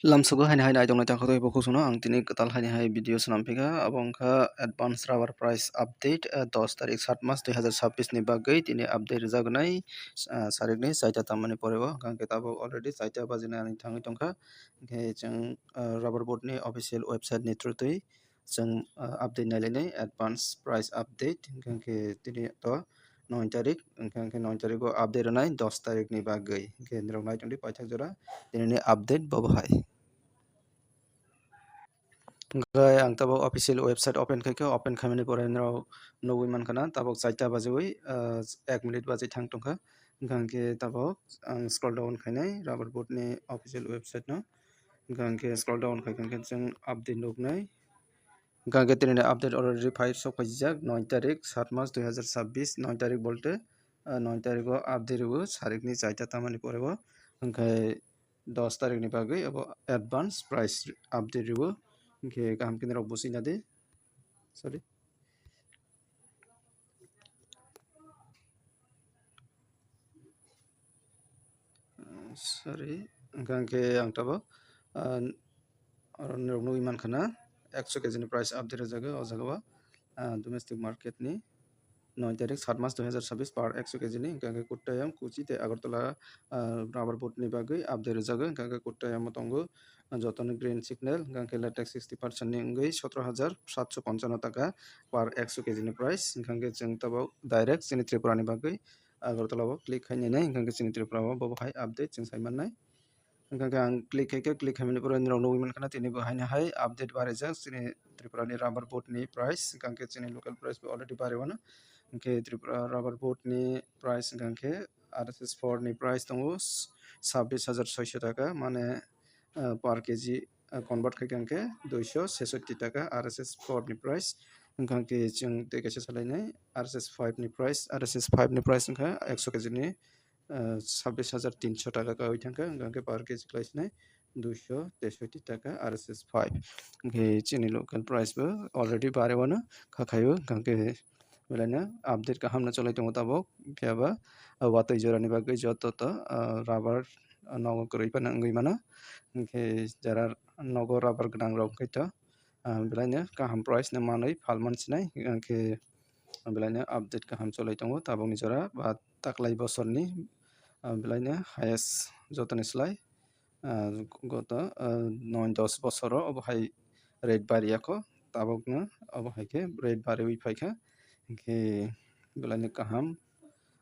Lamsugo haini haini aidong naitang khatoi boku suno ang tini ketal haini hai video senampika abongkha advance rubber price update 10 tarik 7 mas 2026 ni bagai tini update jagnai sarik ni saita tamani porebo kangke tabo already saita bajina ani thangi tongkha ke jeng rubber board ni official website ni through tui jeng update nailai advance price update kangke tini to 9 tarik kangke 9 tarik go update nai 10 tarik ni bagai ke nrok nai tongdi paithak jora tini update bobo hai Gai ang tabok official website open khai open khamani pore nrok nugui mankana tabok 4ta bajeui 1 minute baje thang tongkha gangke tabok ang scroll down khainai rubber board ni official website no gangke scroll down khai gangke jeng update nugnai gangke tini update already 5 sok phajijak 9 tarik 7 mas 2026 9 tarik bolte 9 tarik o update ru sarik ni 4ta tamani porebo angkai 10 tarik ni bagui abo advance price update ru ke kaham kini rok busi nade sorry sorry gangke ang tabo rok nugui mankana 100 kg ni price update jaga o jaga domestic market ni 9 tarik 7 mas 2026 par 100 kg ni gangke Kottayam Kochi te Agartala rubber boat ni bagui update jaga gangke Kottayam tongo jotoni green signal gangke latex 60% ni ngui 17755 taka par 100 kg ni price gangke jeng tabo direct chini Tripura ni bagui Agartala bo click khaini nai gangke chini Tripura bo hai update jeng saiman nai gangke ang click khaimani pore nrok nugui mankana tini bo haini hai update bare jak chini Tripura ni rubber boat ni price gangke chini local price bo already bare wano ke Tripura rubber boat ni price gangke RSS4 ni price tongo 26600 taka mane per kg convert khai gangke 266 taka RSS4 ni price gangke jeng te kaisa salainai RSS5 ni price RSS5 ni price gangka 100 kg ni 26300 টাকা কাওই থাকা গঙ্কে পার KG ক্লাইস নাই 263 টাকা RSS5 গঙ্কে চিনি local price বো already বারে ওয়ানা খাখাयो গঙ্কে বেলাইনা update কাহাম না চলাই দङ তাবক কেবা वातै जरानि बागै जत त राबार नग गरै पाना ngै mana gangke jara nogo rabar gnang rok kaito बेलाइनो kaham price na manai falman sinai gangke बेलाइनो update kaham cholai dङ tabokni jora ba taklai bosorni बेलाइनो highest jotoni slai গত 9-10 বছর অবহাই রেট বাড়িয়াখো তাবকনো অবহাইকে রেট বাড়িউই ফাইখা ke बेलाइनो kaham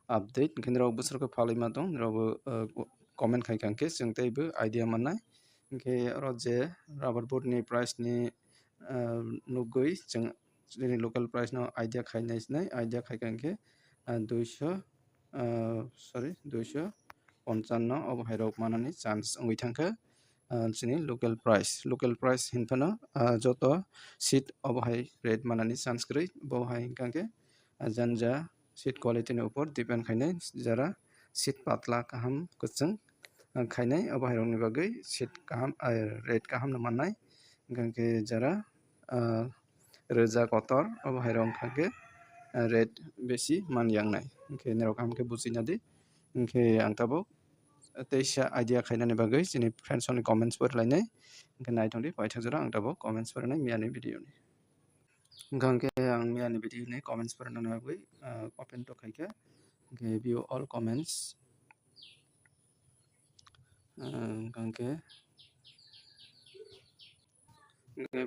update kini rok bosorko falima dong rok comment khai kangke jeng teibo idea mannai ke oro je rubber boat ni price ni nugui jeng chini local price no idea khainai sinai idea khai kangke 200 sorry 255 অবহাই rock মানানি chance ওই থাকা চিনি local price হিনফানো যত seat অবহাই rate মানানি chance করি বহাই কাকে জানজা seat কোয়ালিটিनि উপর depend খাইনাই যারা seat পাতলা কাহাম কুচং খাইনাই অবহাই রংनि बागै সিট কাহাम রেট কাহাम no মাननाय কাকে যারা रोजा कतर অবহাই রং কাকে রেট বেশি মানयांनाय के नेरक हमके बुजिना दि के आं ताबो तेइसा आइडिया खाइनानि बागै जोंनि फ्रेन्ड्सनि कमेन्ट्सफोर लायनाय के नायथंदि बायथाजरा आं ताबो कमेन्ट्सफोर नाय मियानि भिडिअनि गंके आं मियानि भिडिअनि कमेन्ट्सफोर नाय बागै ओपन तो खाइके के view all comments गंके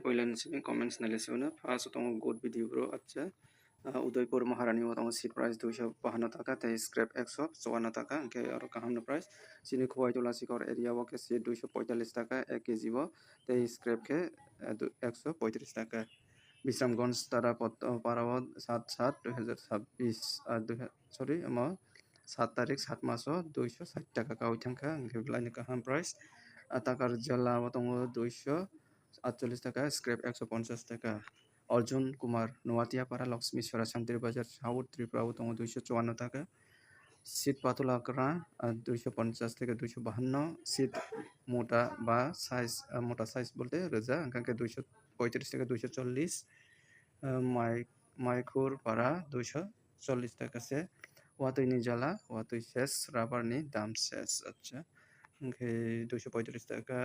पहिलानि कमेन्ट्स नायलेसिवनो फार्स्ट दङ गुड भिडिअ ब्रो अच्छा उदयपुर महारानी दङ सीट प्राइस 252 টাকা ते स्क्रैप 154 টাকা के और काहाम प्राइस चिनी खुवाई तोला सिकर एरिया वो के सीट 245 টাকা 1 केजी वो ते स्क्रैप के 135 টাকা विश्रामगंज तारा पाराव 7/7/2026 सॉरी 7 तारिख 7 मासो 260 টাকা का उठंखा लाइन काहाम प्राइस ताकार जला दङ 248 টাকা स्क्रैप 150 টাকা अर्जुन कुमार नवातियापारा लक्ष्मीश्वरा शांति बाजार साउथ त्रिपुरा दङ 254 টাকা सीट पातुलाकरा 250 থেকে 252 सीट मोटा बा साइज मोटा साइज बोलते रोजा अंके 235 থেকে 240 माइखुर पारा 240 টাকা से वातुई जला वातुई शेष राबार नि दाम शेष अच्छा अंके 235 টাকা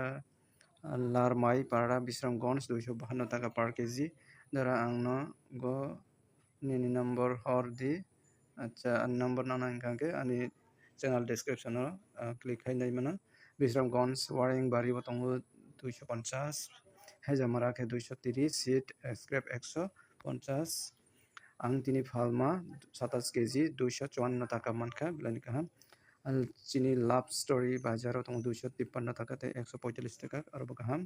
Larmai para Bisramgons 252 টাকা per কেজি দ্বারা আংনো go nini number hor di acha number nana ingkangke ani channel description o click hainai mana Bisramgons waring bari botongo 250 Hejamara ke 230 seat scrap 150 ang tini phalma 27 KG 254 টাকা মানকা belani kaham চিনি love story বাজারও তখন 253 টাকাতে 145 টাকা আর গাহাম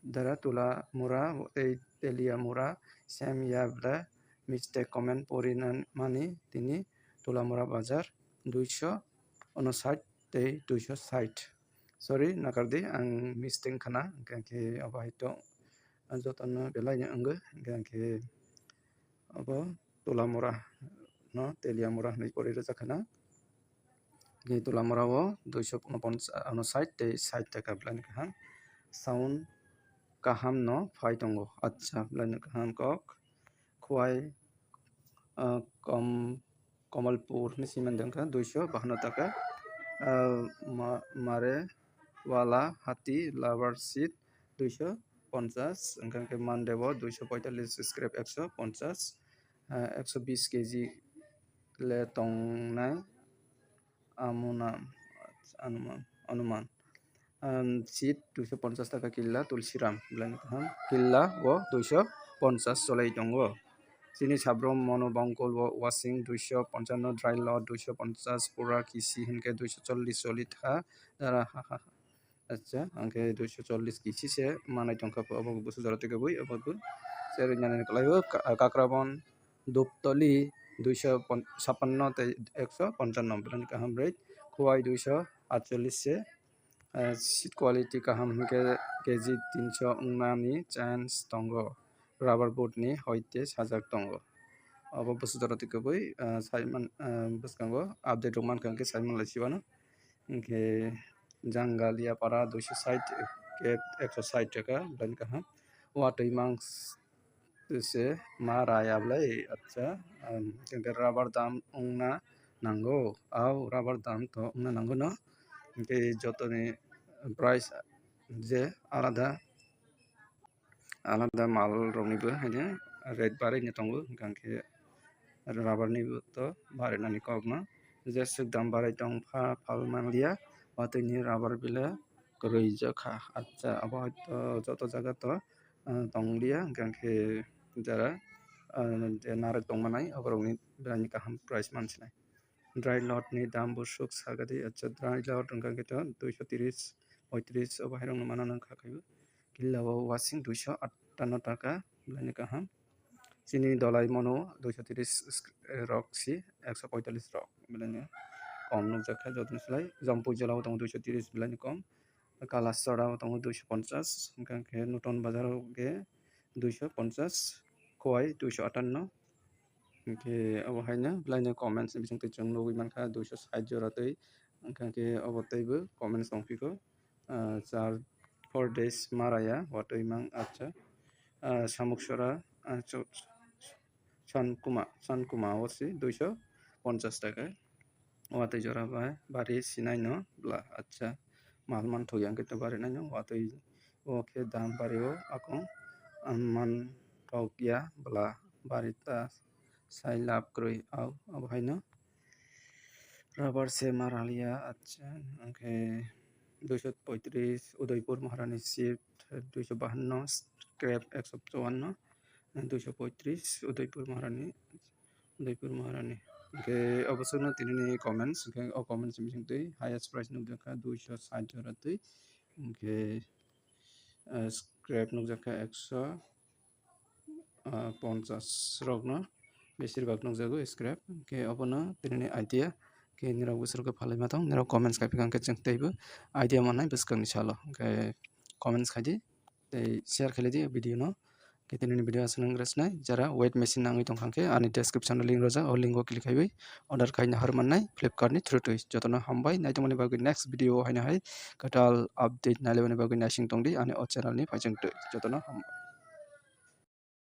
দ্বারা তোলা মোরা এই তেলিয়া মোরা স্যাম ইয়াবলা মিস্টেক কমেন্ট পরিণাম মানে তিনি তোলা মোরা বাজার 259 260 সরি নাকারদি আং মিস্টেক খানা গাंखे अबायतो जतन बेलायनो अंगो गांखे अबो তোলা মোরা no তেলিয়া মোরা হই পরে জাখানা Gitu lamarawo 259 60 টাকা plan kaham sound kaham no phai tongo acha plan kaham kok khwai kom Kamalpur ni siman dengka 252 টাকা mare wala hati lover seat 250 engkang ke mandewo 245 scrap 150 120 KG le tong nai अनुमान seat 250 টাকা किल्ला Tulsiram belani kaham किल्ला wo 250 চলাই দঙ্গো চিনি সাব্রম মনো বঙ্কল washing 255 dry লট 250 পুরা কিসি হিনকে 240 চলি থা দারা আচ্ছা আংকে 240 কিসি সে মানাই টংকা অবগ বসু জরতে গবই অবগ সেরে জানানি কলাইও কাকরাবন দুপতলি 256 155 belani kaham rate खुआई 248 से सीट क्वालिटी kaham के केजी 300 चांस तंगो रबर बोट नि होइते साजाक तंगो अब बसुदरति कबई साइमन बसकांगो अपडेट रोमान कांके साइमन लासिबानो के जंगालिया पारा 260 के 160 টাকা belani kaham वाटै मांस से मारायाब्लाय अच्छा जोंके रबर दाम उंना नांगौ आव रबर दाम तो उंना नांगौ न के जतने प्राइस जे आलादा आलादा माल रंनिबो हैने रेट बारायनो दंबो गांखे रबरनिबो तो बारायनानै कगना जेसे दाम बाराय दं फाल मानलिया वातैनि रबर बिला गरै जखा अच्छा अब जत जायगा तो दंलिया गांखे जरा नारक दंमानाय अबरंनि बिरानि गाहाम प्राइस मानसिनाय ड्राई लट नि दाम बुसुक सागadi अच्छा ड्राई लट गांखे तो 230 35 अब हायरं माना नं खाखायो किल्लाव वाशिं 258 টাকা बिलानि गाहाम চিনি দলাই মনো 230 রক সি 145 রক बिलानि कम नुजाखा जतनसलाय जम्पु जलाव दं 230 बिलानि कम कालासराव दं 250 गांखे नूतन बाजाराव गे 250 खवाय 258 के अब हायनो बिलानि कमेन्ट्स बिजों जों लुगै मानखा 260 जरातै गांखे अबतैबो कमेन्ट्स दंफिको 4 days माराया वातै मां अच्छा सामुकसरा सानकुमा ওসি 250 টাকা ওয়াতৈ জরা বাড়ি সিনাই ন ব্লা আচ্ছা মাল মান থই আঙ্কে তো বাড়ি নাই ন ওয়াতৈ ওকে দাম বাড়িও আকং মান টকিয়া ব্লা বাড়িতা সাই লাভ করই আও অবহাই ন रबर से मारालिया अच्छा आंके 235 उदयपुर महारानी शिफ्ट 252 स्क्रैप 154 235 उदयपुर महारानी के अवश्य न तिनी कमेंट्स के कमेंट्स मिसिंगतै हाईएस्ट प्राइस नुजखा 260 जरातै के स्क्रैप नुजखा 150 रगन बेसिरभाग नुजागो स्क्रैप के अबनो तिनी आइडिया के निराव बोसोरखौ फालायमा दं निराव कमेन्ट्स खायफिखांखे जोंतैबो आइडिया मोननाय बोसखांनि सालो के कमेन्ट्स खायदि शेयर खालायदि भिडिअ न के तिनी भिडिअ आसन ग्रेसनाय जरा वेट मेसिन नाङै दंखांखे आनि डेस्क्रिप्शन लिंक रजा अ लिंक क्लिक खायबै अर्डार खायनो हरमाननाय फ्लिपकार्टनि थ्रु थै जतन हामबाय नायतमनि बागै नेक्स्ट भिडिअ हायनो हाय कटाल अपडेट नायलेबनि बागै नायसिं दंदि आनि अ चेनेलनि फायजोंतै जतन हामबाय।